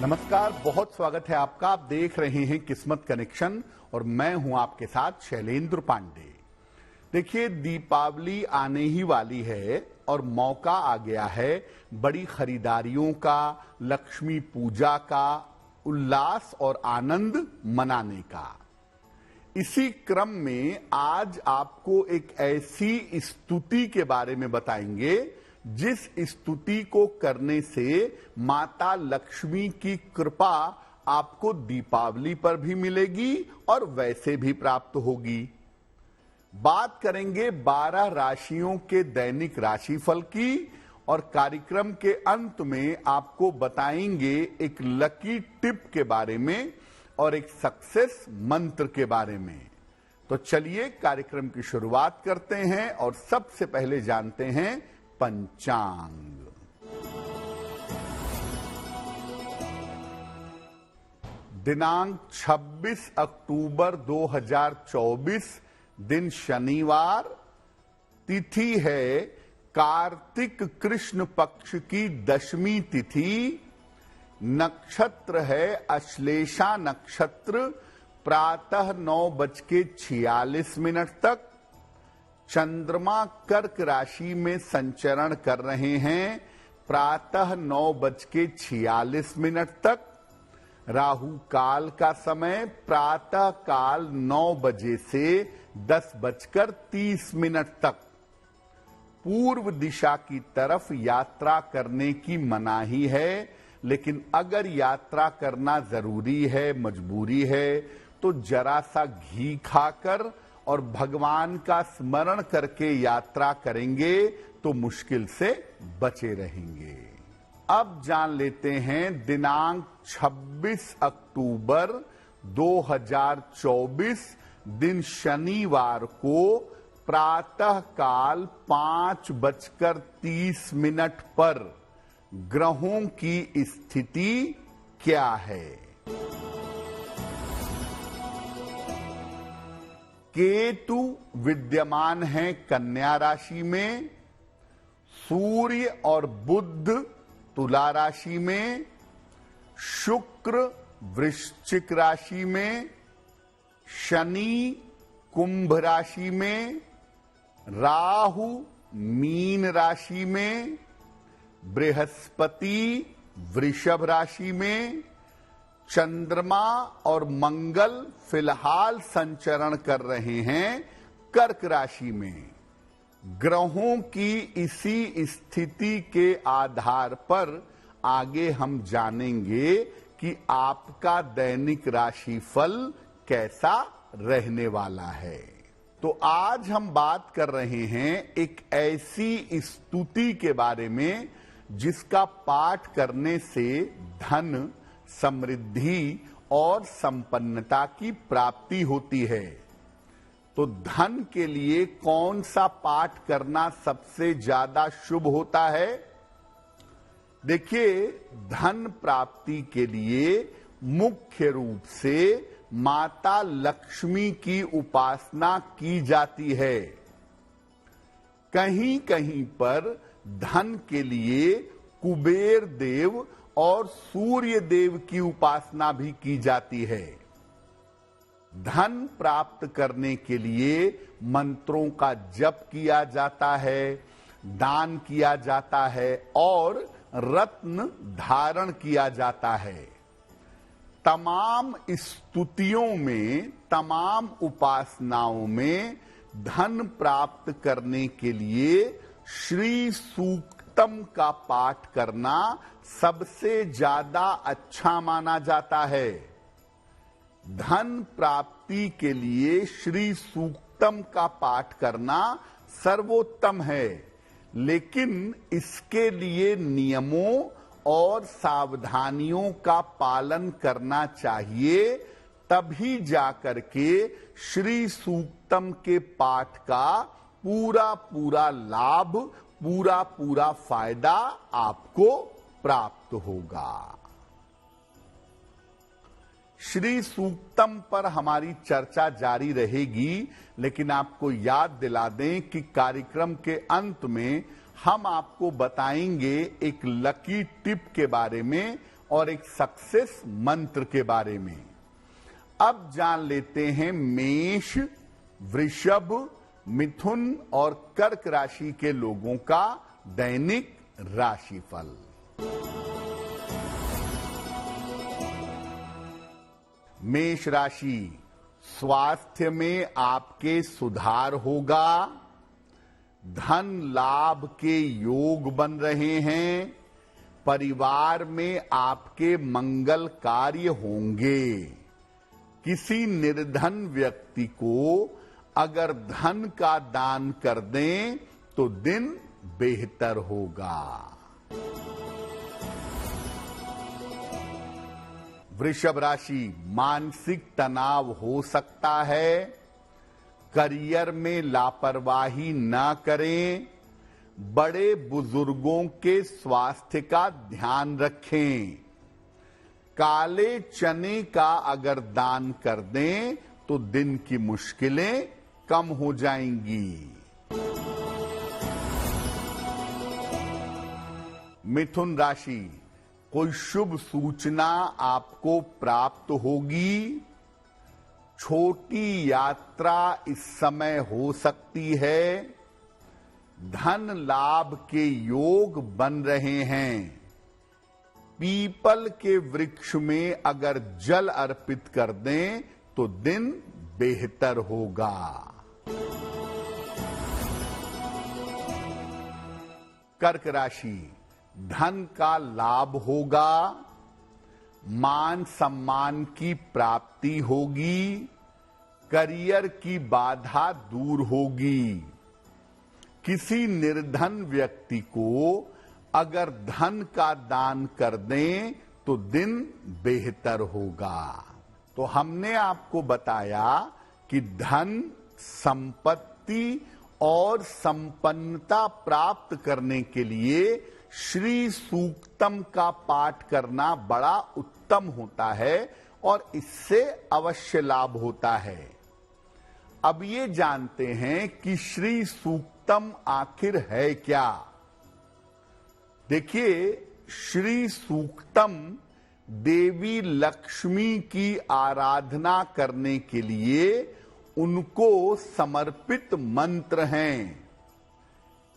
नमस्कार, बहुत स्वागत है आपका। आप देख रहे हैं किस्मत कनेक्शन और मैं हूं आपके साथ शैलेंद्र पांडे। देखिए, दीपावली आने ही वाली है और मौका आ गया है बड़ी खरीदारियों का, लक्ष्मी पूजा का, उल्लास और आनंद मनाने का। इसी क्रम में आज आपको एक ऐसी स्तुति के बारे में बताएंगे जिस स्तुति को करने से माता लक्ष्मी की कृपा आपको दीपावली पर भी मिलेगी और वैसे भी प्राप्त होगी। बात करेंगे 12 राशियों के दैनिक राशिफल की और कार्यक्रम के अंत में आपको बताएंगे एक लकी टिप के बारे में और एक सक्सेस मंत्र के बारे में। तो चलिए कार्यक्रम की शुरुआत करते हैं और सबसे पहले जानते हैं पंचांग। दिनांक 26 अक्टूबर 2024, दिन शनिवार, तिथि है कार्तिक कृष्ण पक्ष की दशमी तिथि, नक्षत्र है अश्लेषा नक्षत्र, प्रातः 9:46 तक। चंद्रमा कर्क राशि में संचरण कर रहे हैं प्रातः 9:46 तक। राहु काल का समय प्रातः काल 9 बजे से 10:30 तक। पूर्व दिशा की तरफ यात्रा करने की मनाही है, लेकिन अगर यात्रा करना जरूरी है, मजबूरी है, तो जरा सा घी खाकर और भगवान का स्मरण करके यात्रा करेंगे तो मुश्किल से बचे रहेंगे। अब जान लेते हैं दिनांक 26 अक्टूबर 2024, दिन शनिवार को प्रातः काल 5:30 पर ग्रहों की स्थिति क्या है। केतु विद्यमान है कन्या राशि में, सूर्य और बुध तुला राशि में, शुक्र वृश्चिक राशि में, शनि कुंभ राशि में, राहु मीन राशि में, बृहस्पति वृषभ राशि में, चंद्रमा और मंगल फिलहाल संचरण कर रहे हैं कर्क राशि में। ग्रहों की इसी स्थिति के आधार पर आगे हम जानेंगे कि आपका दैनिक राशिफल कैसा रहने वाला है। तो आज हम बात कर रहे हैं एक ऐसी स्तुति के बारे में जिसका पाठ करने से धन, समृद्धि और संपन्नता की प्राप्ति होती है। तो धन के लिए कौन सा पाठ करना सबसे ज्यादा शुभ होता है? देखिए, धन प्राप्ति के लिए मुख्य रूप से माता लक्ष्मी की उपासना की जाती है। कहीं कहीं पर धन के लिए कुबेर देव और सूर्य देव की उपासना भी की जाती है। धन प्राप्त करने के लिए मंत्रों का जप किया जाता है, दान किया जाता है और रत्न धारण किया जाता है। तमाम स्तुतियों में, तमाम उपासनाओं में धन प्राप्त करने के लिए श्री सूक्तम का पाठ करना सबसे ज्यादा अच्छा माना जाता है। धन प्राप्ति के लिए श्री सूक्तम का पाठ करना सर्वोत्तम है, लेकिन इसके लिए नियमों और सावधानियों का पालन करना चाहिए, तभी जाकर के श्री सूक्तम के पाठ का पूरा लाभ, पूरा फायदा आपको प्राप्त होगा। श्री सूक्तम पर हमारी चर्चा जारी रहेगी, लेकिन आपको याद दिला दें कि कार्यक्रम के अंत में हम आपको बताएंगे एक लकी टिप के बारे में और एक सक्सेस मंत्र के बारे में। अब जान लेते हैं मेष, वृषभ, मिथुन और कर्क राशि के लोगों का दैनिक राशिफल। मेष राशि, स्वास्थ्य में आपके सुधार होगा, धन लाभ के योग बन रहे हैं, परिवार में आपके मंगल कार्य होंगे। किसी निर्धन व्यक्ति को अगर धन का दान कर दें तो दिन बेहतर होगा। वृषभ राशि, मानसिक तनाव हो सकता है, करियर में लापरवाही न करें, बड़े बुजुर्गों के स्वास्थ्य का ध्यान रखें। काले चने का अगर दान कर दें तो दिन की मुश्किलें कम हो जाएंगी। मिथुन राशि, कोई शुभ सूचना आपको प्राप्त होगी, छोटी यात्रा इस समय हो सकती है, धन लाभ के योग बन रहे हैं। पीपल के वृक्ष में अगर जल अर्पित कर दें तो दिन बेहतर होगा। कर्क राशि, धन का लाभ होगा, मान सम्मान की प्राप्ति होगी, करियर की बाधा दूर होगी। किसी निर्धन व्यक्ति को अगर धन का दान कर दें तो दिन बेहतर होगा। तो हमने आपको बताया कि धन, संपत्ति और संपन्नता प्राप्त करने के लिए श्री सूक्तम का पाठ करना बड़ा उत्तम होता है और इससे अवश्य लाभ होता है। अब ये जानते हैं कि श्री सूक्तम आखिर है क्या। देखिए, श्री सूक्तम देवी लक्ष्मी की आराधना करने के लिए उनको समर्पित मंत्र हैं।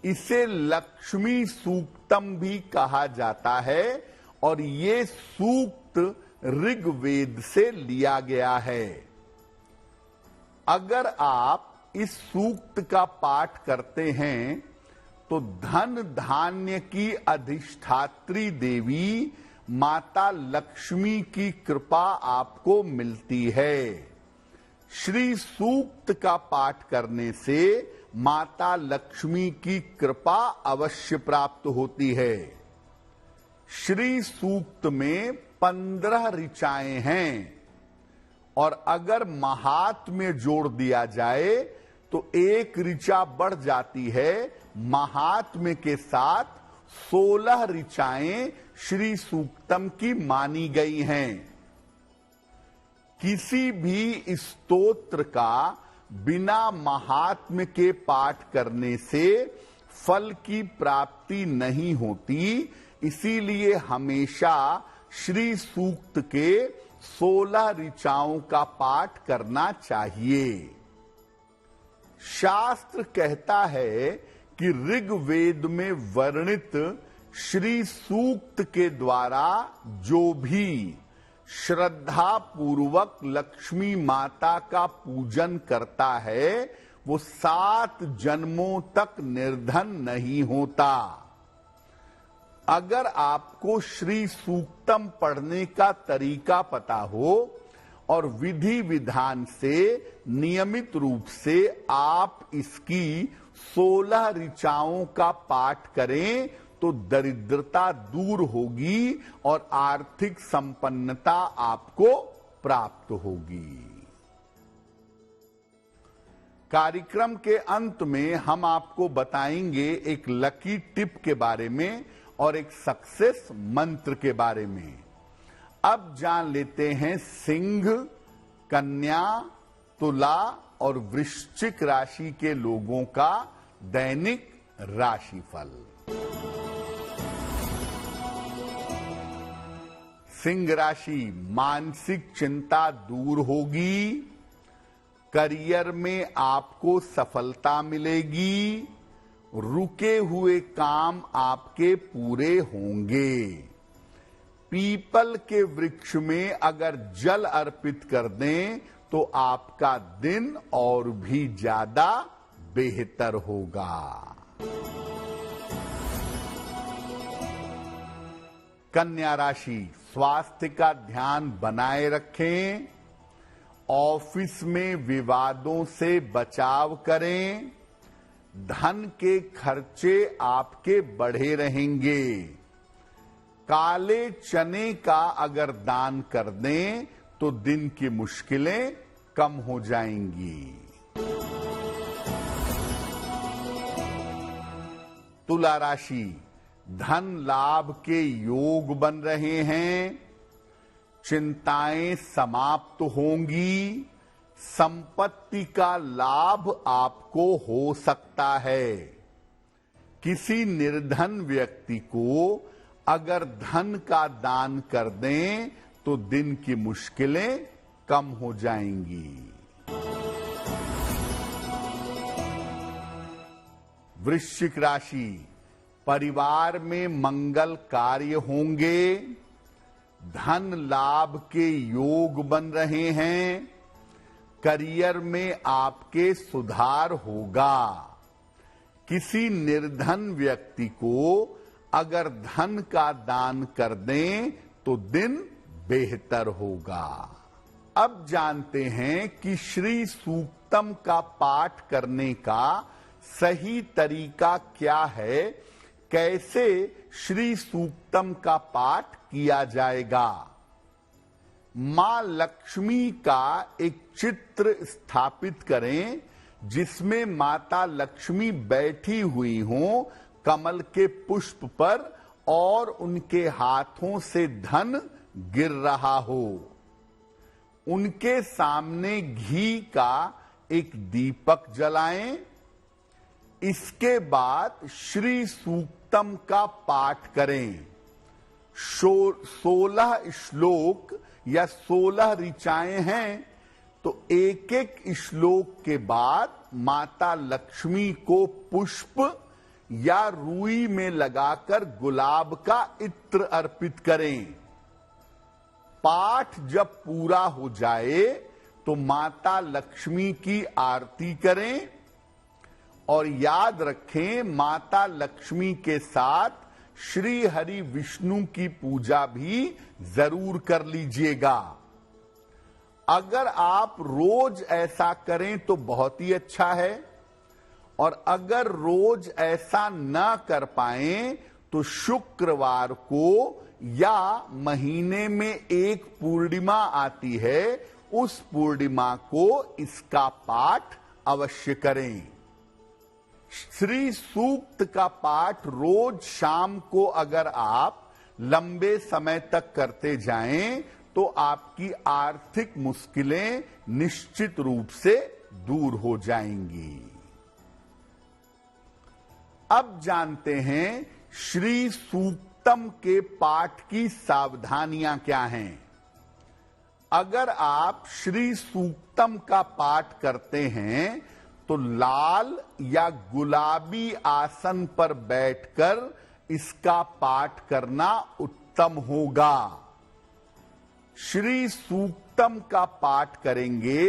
इसे लक्ष्मी सूक्तम भी कहा जाता है और ये सूक्त ऋग्वेद से लिया गया है। अगर आप इस सूक्त का पाठ करते हैं तो धन धान्य की अधिष्ठात्री देवी माता लक्ष्मी की कृपा आपको मिलती है। श्री सूक्त का पाठ करने से माता लक्ष्मी की कृपा अवश्य प्राप्त होती है। श्री सूक्त में 15 ऋचाएं हैं और अगर महात्म्य जोड़ दिया जाए तो एक ऋचा बढ़ जाती है। महात्म्य के साथ 16 ऋचाएं श्री सूक्तम की मानी गई हैं। किसी भी स्तोत्र का बिना महात्म्य के पाठ करने से फल की प्राप्ति नहीं होती, इसीलिए हमेशा श्री सूक्त के 16 ऋचाओं का पाठ करना चाहिए। शास्त्र कहता है कि ऋग्वेद में वर्णित श्री सूक्त के द्वारा जो भी श्रद्धा पूर्वक लक्ष्मी माता का पूजन करता है वो 7 जन्मों तक निर्धन नहीं होता। अगर आपको श्री सूक्तम पढ़ने का तरीका पता हो और विधि विधान से नियमित रूप से आप इसकी 16 ऋचाओं का पाठ करें तो दरिद्रता दूर होगी और आर्थिक संपन्नता आपको प्राप्त होगी। कार्यक्रम के अंत में हम आपको बताएंगे एक लकी टिप के बारे में और एक सक्सेस मंत्र के बारे में। अब जान लेते हैं सिंह, कन्या, तुला और वृश्चिक राशि के लोगों का दैनिक राशिफल। सिंह राशि, मानसिक चिंता दूर होगी, करियर में आपको सफलता मिलेगी, रुके हुए काम आपके पूरे होंगे। पीपल के वृक्ष में अगर जल अर्पित कर दें तो आपका दिन और भी ज्यादा बेहतर होगा। कन्या राशि, स्वास्थ्य का ध्यान बनाए रखें, ऑफिस में विवादों से बचाव करें, धन के खर्चे आपके बढ़े रहेंगे। काले चने का अगर दान कर दें तो दिन की मुश्किलें कम हो जाएंगी। तुला राशि, धन लाभ के योग बन रहे हैं, चिंताएं समाप्त होंगी, संपत्ति का लाभ आपको हो सकता है। किसी निर्धन व्यक्ति को अगर धन का दान कर दें तो दिन की मुश्किलें कम हो जाएंगी। वृश्चिक राशि, परिवार में मंगल कार्य होंगे, धन लाभ के योग बन रहे हैं, करियर में आपके सुधार होगा। किसी निर्धन व्यक्ति को अगर धन का दान कर दें तो दिन बेहतर होगा। अब जानते हैं कि श्री सूक्तम का पाठ करने का सही तरीका क्या है, कैसे श्री सूक्तम का पाठ किया जाएगा। मां लक्ष्मी का एक चित्र स्थापित करें जिसमें माता लक्ष्मी बैठी हुई हों कमल के पुष्प पर और उनके हाथों से धन गिर रहा हो। उनके सामने घी का एक दीपक जलाएं। इसके बाद श्री सूक्तम का पाठ करें। 16 श्लोक या 16 ऋचाएं हैं, तो एक एक श्लोक के बाद माता लक्ष्मी को पुष्प या रुई में लगाकर गुलाब का इत्र अर्पित करें। पाठ जब पूरा हो जाए तो माता लक्ष्मी की आरती करें और याद रखें माता लक्ष्मी के साथ श्री हरि विष्णु की पूजा भी जरूर कर लीजिएगा। अगर आप रोज ऐसा करें तो बहुत ही अच्छा है, और अगर रोज ऐसा न कर पाएं तो शुक्रवार को या महीने में एक पूर्णिमा आती है, उस पूर्णिमा को इसका पाठ अवश्य करें। श्री सूक्त का पाठ रोज शाम को अगर आप लंबे समय तक करते जाएं तो आपकी आर्थिक मुश्किलें निश्चित रूप से दूर हो जाएंगी। अब जानते हैं श्री सूक्तम के पाठ की सावधानियां क्या हैं। अगर आप श्री सूक्तम का पाठ करते हैं तो लाल या गुलाबी आसन पर बैठकर इसका पाठ करना उत्तम होगा। श्री सूक्तम का पाठ करेंगे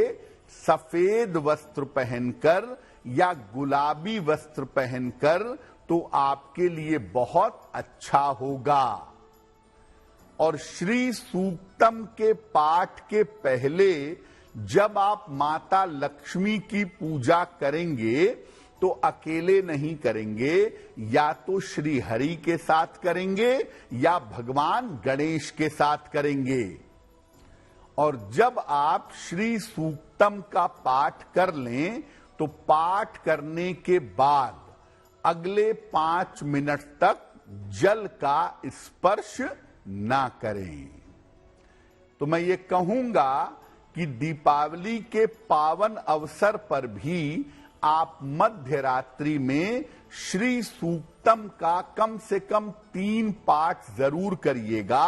सफेद वस्त्र पहनकर या गुलाबी वस्त्र पहनकर तो आपके लिए बहुत अच्छा होगा। और श्री सूक्तम के पाठ के पहले जब आप माता लक्ष्मी की पूजा करेंगे तो अकेले नहीं करेंगे, या तो श्री हरि के साथ करेंगे या भगवान गणेश के साथ करेंगे। और जब आप श्री सूक्तम का पाठ कर लें तो पाठ करने के बाद अगले 5 मिनट तक जल का स्पर्श ना करें। तो मैं ये कहूंगा कि दीपावली के पावन अवसर पर भी आप मध्य रात्रि में श्री सूक्तम का कम से कम 3 पाठ जरूर करिएगा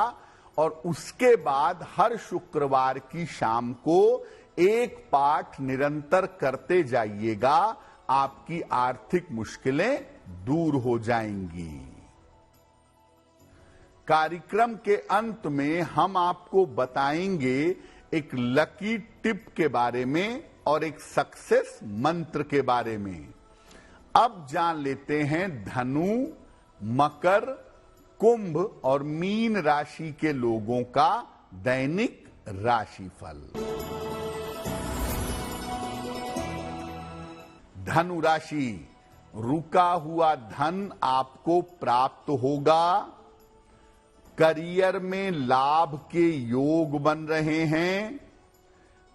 और उसके बाद हर शुक्रवार की शाम को एक पाठ निरंतर करते जाइएगा, आपकी आर्थिक मुश्किलें दूर हो जाएंगी। कार्यक्रम के अंत में हम आपको बताएंगे एक लकी टिप के बारे में और एक सक्सेस मंत्र के बारे में। अब जान लेते हैं धनु, मकर, कुंभ और मीन राशि के लोगों का दैनिक राशिफल। धनु राशि, रुका हुआ धन आपको प्राप्त होगा। करियर में लाभ के योग बन रहे हैं।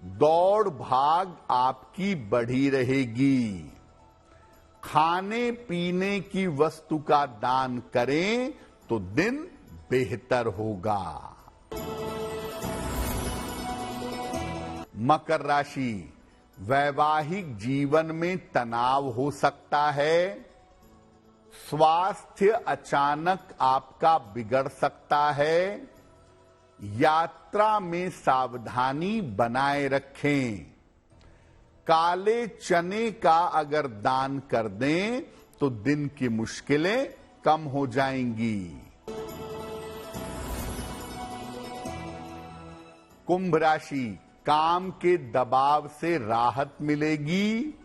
दौड़ भाग आपकी बढ़ी रहेगी। खाने पीने की वस्तु का दान करें तो दिन बेहतर होगा। मकर राशि, वैवाहिक जीवन में तनाव हो सकता है। स्वास्थ्य अचानक आपका बिगड़ सकता है। यात्रा में सावधानी बनाए रखें। काले चने का अगर दान कर दें तो दिन की मुश्किलें कम हो जाएंगी। कुंभ राशि, काम के दबाव से राहत मिलेगी।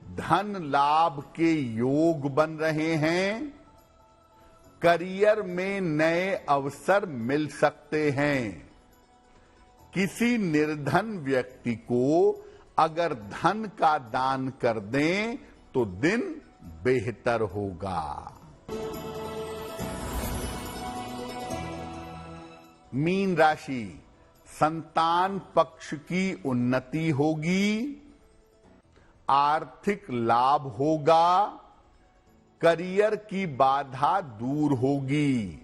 धन लाभ के योग बन रहे हैं। करियर में नए अवसर मिल सकते हैं। किसी निर्धन व्यक्ति को अगर धन का दान कर दें तो दिन बेहतर होगा। मीन राशि, संतान पक्ष की उन्नति होगी। आर्थिक लाभ होगा। करियर की बाधा दूर होगी।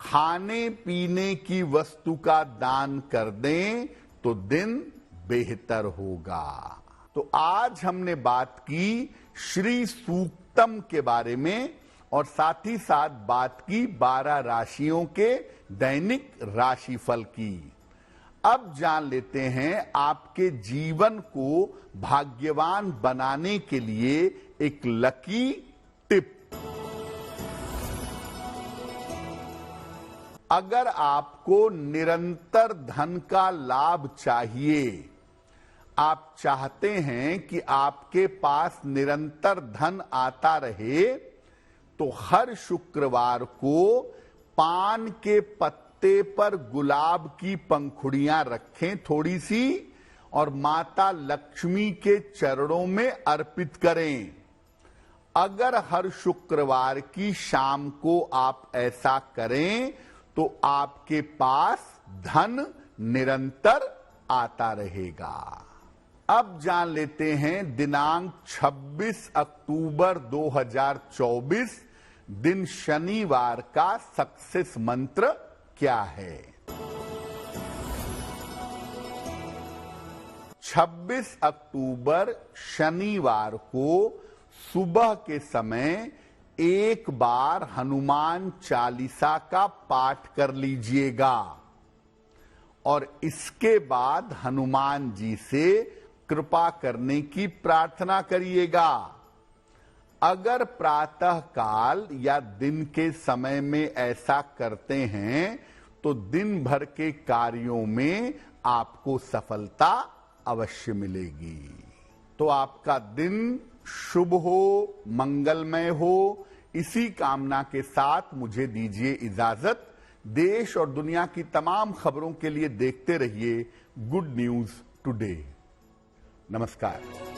खाने पीने की वस्तु का दान कर दें तो दिन बेहतर होगा। तो आज हमने बात की श्री सूक्तम के बारे में और साथ ही साथ बात की 12 राशियों के दैनिक राशिफल की। अब जान लेते हैं आपके जीवन को भाग्यवान बनाने के लिए एक लकी टिप। अगर आपको निरंतर धन का लाभ चाहिए, आप चाहते हैं कि आपके पास निरंतर धन आता रहे, तो हर शुक्रवार को पान के पत्ते पर गुलाब की पंखुड़ियां रखें थोड़ी सी और माता लक्ष्मी के चरणों में अर्पित करें। अगर हर शुक्रवार की शाम को आप ऐसा करें तो आपके पास धन निरंतर आता रहेगा। अब जान लेते हैं दिनांक 26 अक्टूबर 2024 दिन शनिवार का सक्सेस मंत्र क्या है। 26 अक्टूबर शनिवार को सुबह के समय एक बार हनुमान चालीसा का पाठ कर लीजिएगा और इसके बाद हनुमान जी से कृपा करने की प्रार्थना करिएगा। अगर प्रातः काल या दिन के समय में ऐसा करते हैं तो दिन भर के कार्यों में आपको सफलता अवश्य मिलेगी। तो आपका दिन शुभ हो, मंगलमय हो, इसी कामना के साथ मुझे दीजिए इजाजत। देश और दुनिया की तमाम खबरों के लिए देखते रहिए गुड न्यूज टुडे। नमस्कार।